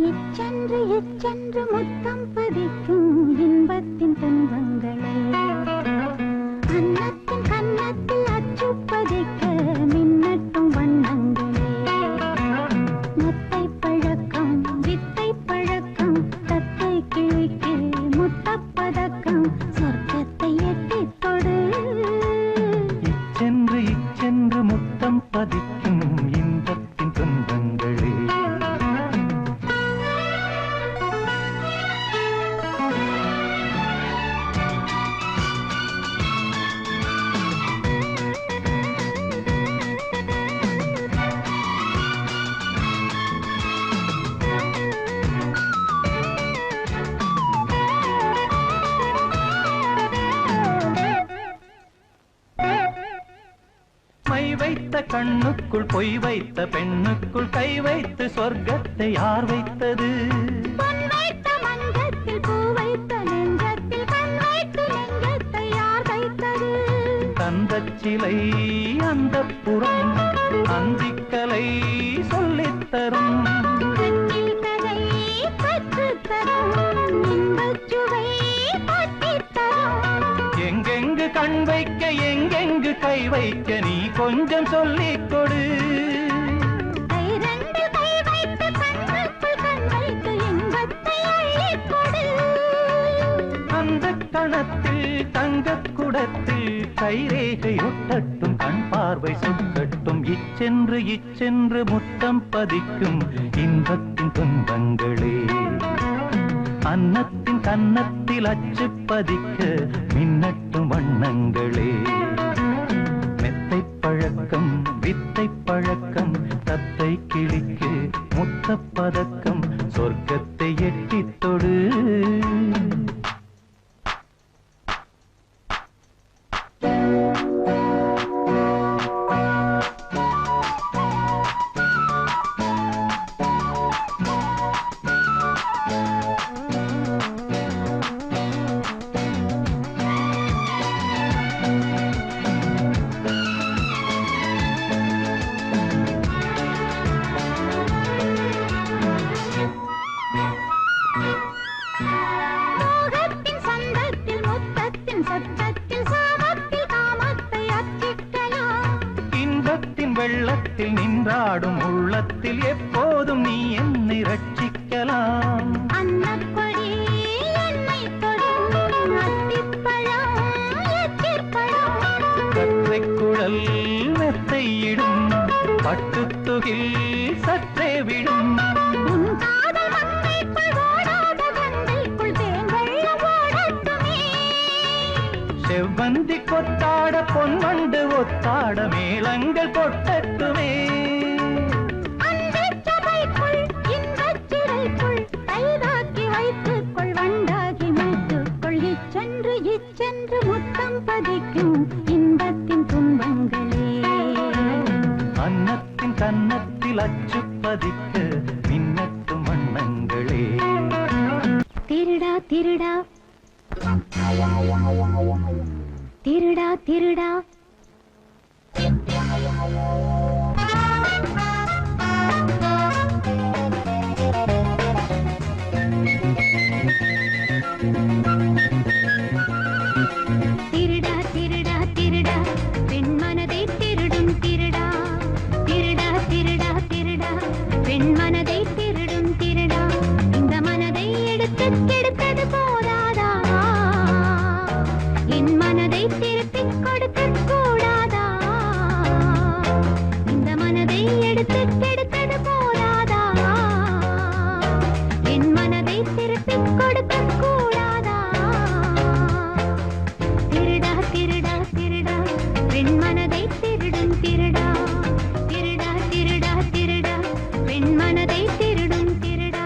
எச்சென்று எச்சென்று முத்தம் பதிக்கும் இன்பத்தின் துன்பங்களே அன்னத்தின் கன்னத்தில் அச்சு பதிக்க மின்னட்டும் வண்ணங்களே மத்தை பழக்கம் வித்தை பழக்கம் தத்தை கிழிக்கு முத்தப்பதக்கம் சொர்க்கத்தை எட்டித் தொடு இச்சென்று இச்சென்று முத்தம் பதிக்கும் இன்பத்தின் துன்பங்களே வைத்த கண்ணுக்குள் பொய் வைத்த பெண்ணுக்குள் கை வைத்து சொர்க்கத்தை யார் வைத்தது பொன் வைத்த மஞ்சத்தில் பூ வைத்த நெஞ்சத்தில் கண் வைத்து நெஞ்சத்தை யார் வைத்தது தந்தச் சிலை அந்த புறம் அந்திக்கலை சொல்லித்தரும் கண்ணில் கதை கற்றுத்தரும் இன்பச் சுவை பற்றித்தரும் எங்கெங்கு கண் வைக்க எங்கெங்கு கை வைக்க நீ கொஞ்சம் சொல்லிக் கொடு கை ரெண்டு கை வைத்து கண்ணுக்குள் கண் வைத்து இன்பத்தை அள்ளிக் கொடு அந்த கணத்தில் தங்கக் குடத்தில் கைரேகை ஒட்டட்டும் கண் பார்வை சுட்டட்டும் இச்சென்று இச்சென்று முத்தம் பதிக்கும் இன்பத்தின் துன்பங்களே அன்னத்தின் கன்னத்தில் அச்சு பதிக்க மின்னட்டும் வண்ணங்களே மெத்தை பழக்கம் வித்தை பழக்கம் தத்தை கிளிக்கு முத்தப்பதக்கம் சொர்க்கத்தை எட்டித் தொடு மோகத்தின் சந்தத்தில் முத்தத்தின் சத்தத்தில் சாமத்தில் காமத்தை அச்சிக்கலாம் இன்பத்தின் வெள்ளத்தில் நின்றாடும் உள்ளத்தில் எப்போதும் நீ என்னை ரட்சிக்கலாம் அன்னக்கொடி என்னை தொடும் அத்திப்பழம் எச்சிற்பழம் கற்றைக் குழல் மெத்தையிடும் பட்டுத்துகில் சற்றே விடும் உன் காதல் மங்கைக்குள் ஓடாத கங்கைக்குள் தேங்கள்ளம் ஓடட்டுமே செவ்வந்தி கொத்தாட பொன்வண்டு ஒத்தாட மேளங்கள் கொட்டட்டுமே அன்பிற் சபைக்குள் இன்பச் சிறைக்குள் கைதாக்கி வைத்துக்கொள் வண்டாகி வைத்துக்கொள் இச்சென்று இச்சென்று முத்தம் பதிக்கும் இன்பத்தின் துன்பங்களே அன்னத்தின் கன்னத்தில் அச்சு பதிக்க மின்னட்டும் வண்ணங்களே திருடா திருடா திருடா திருடா திருடா திருடா திருடா பெண் மனதை திருடும் திருடா திருடா திருடா திருடா பெண் மனதை திருடும் திருடா இந்த மனதை எடுத்து கெடுத்தது போதாதா என் மனதை திருப்பிக் கொடுக்க கூடாதா இந்த மனதை எடுத்து கெடுத்தது போதாதா என் மனதை திருப்பிக் கொடுக்க கூடாதா திருடா திருடா திருடா பெண் மனதை திருடும் திருடா திருடா திருடா திருடா பெண் மனதை திருடும் திருடா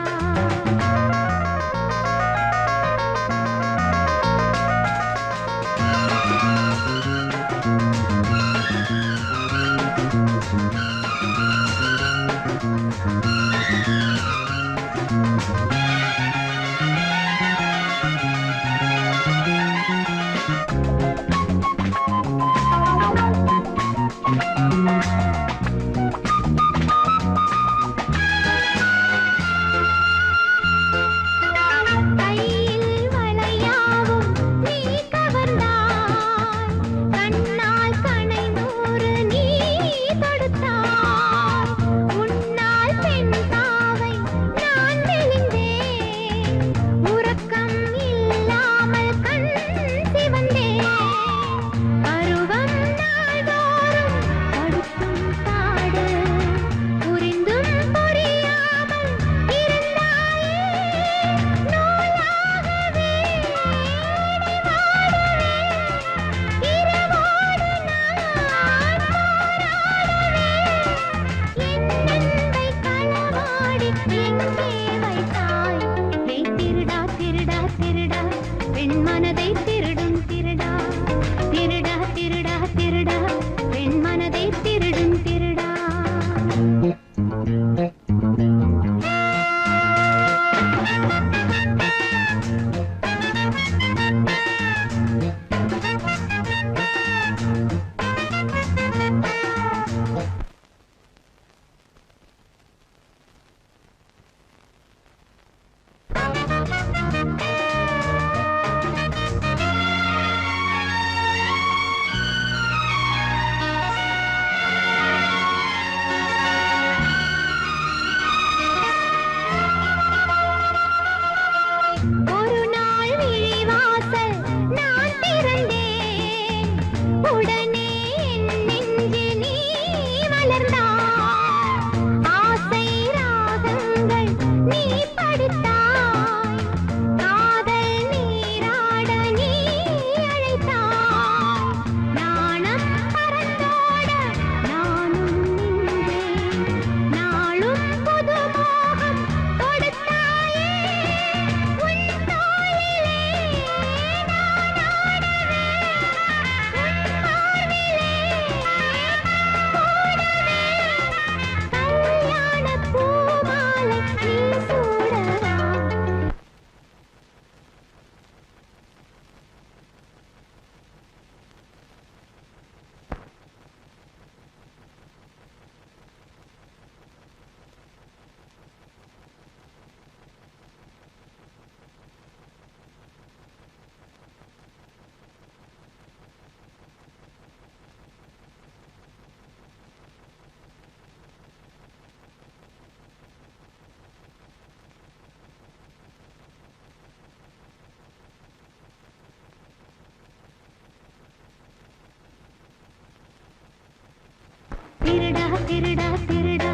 திருடா திருடா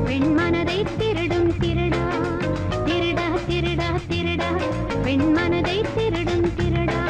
பெண் மனதை திருடும் திருடா திருடா திருடா திருடா பெண் மனதை திருடும் திருடா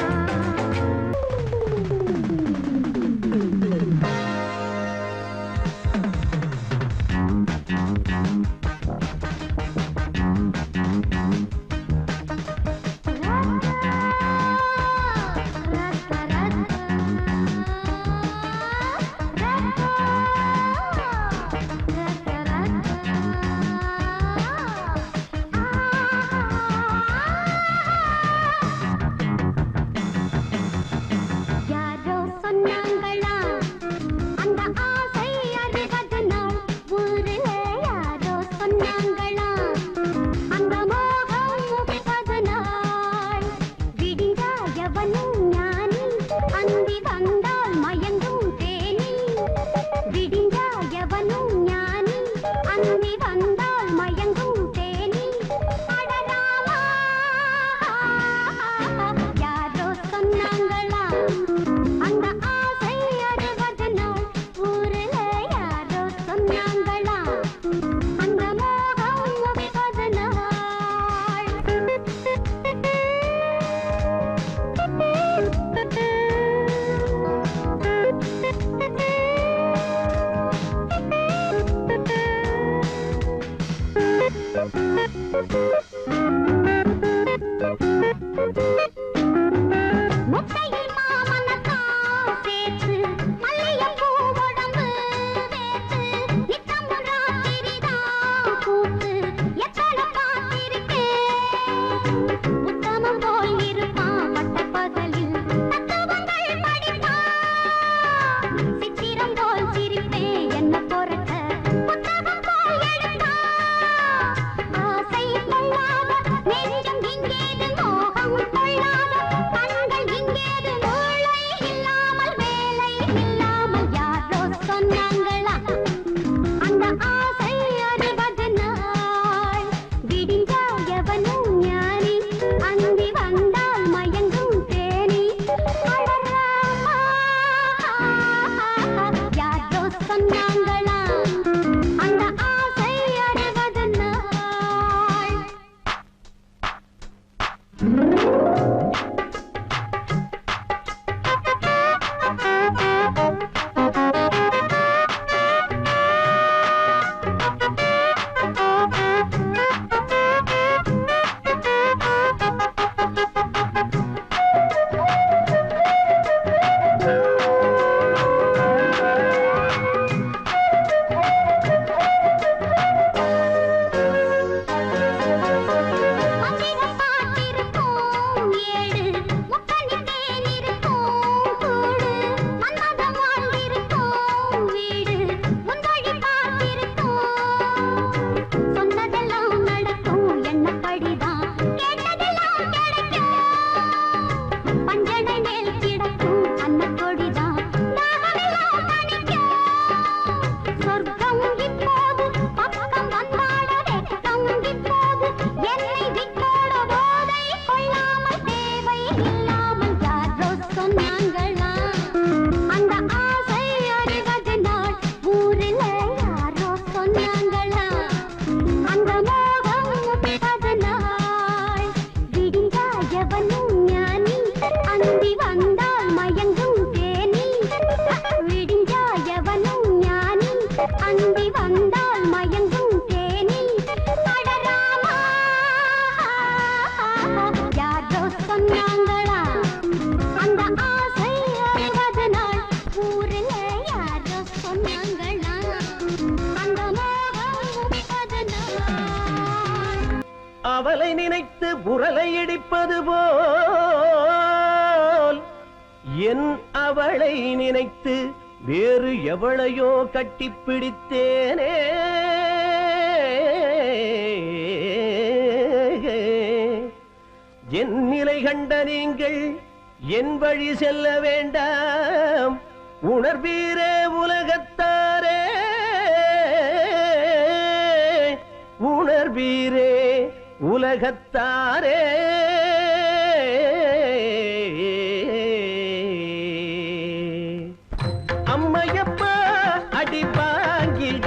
அவளை நினைத்து புரலை இடிப்பது போல் என் அவளை நினைத்து வேறு எவளையோ கட்டிப்பிடித்தேனே. என் நிலை கண்ட நீங்கள் என் வழி செல்ல வேண்டாம், உணர்வீரே உலகத்தாரே, உணர்வீரே உலகத்தாரே. அம்மையப்பா அடி வாங்கிட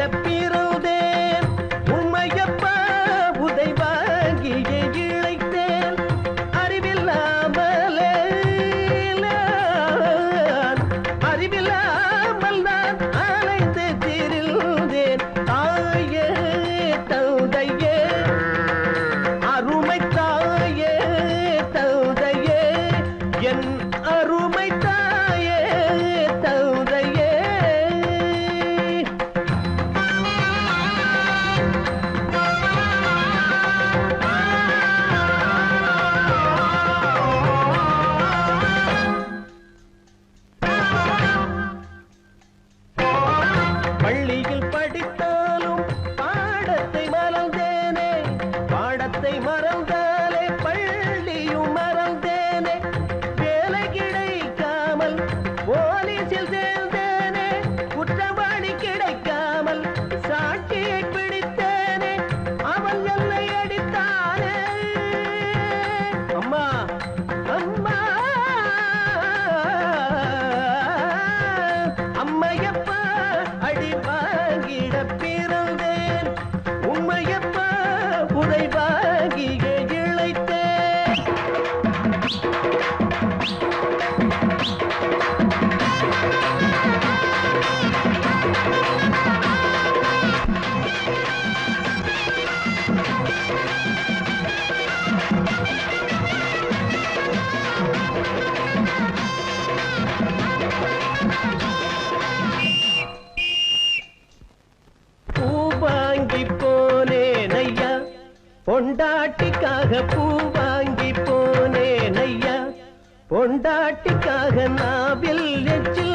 உன்னை மறந்தாலே பள்ளியும் மறந்தேனே, வேலை கிடைக்காமல் போலீசில் சேர்ந்தேனே, குற்றவாளி கிடைக்காமல் சாட்சியை பிடித்தேனே, அவன் என்னை அடித்தானே. அம்மா அம்மா அம்மையப்பா அடி வாங்கிட பிறந்தேன், உம்மையப்பா உதை வாங்கியே இழைத்தேன். பூ வாங்கி போனேன் ஐயா, பொண்டாட்டிக்காக பூ வாங்கி போனேன் ஐயா, பொண்டாட்டிக்காக நாவில் எச்சில்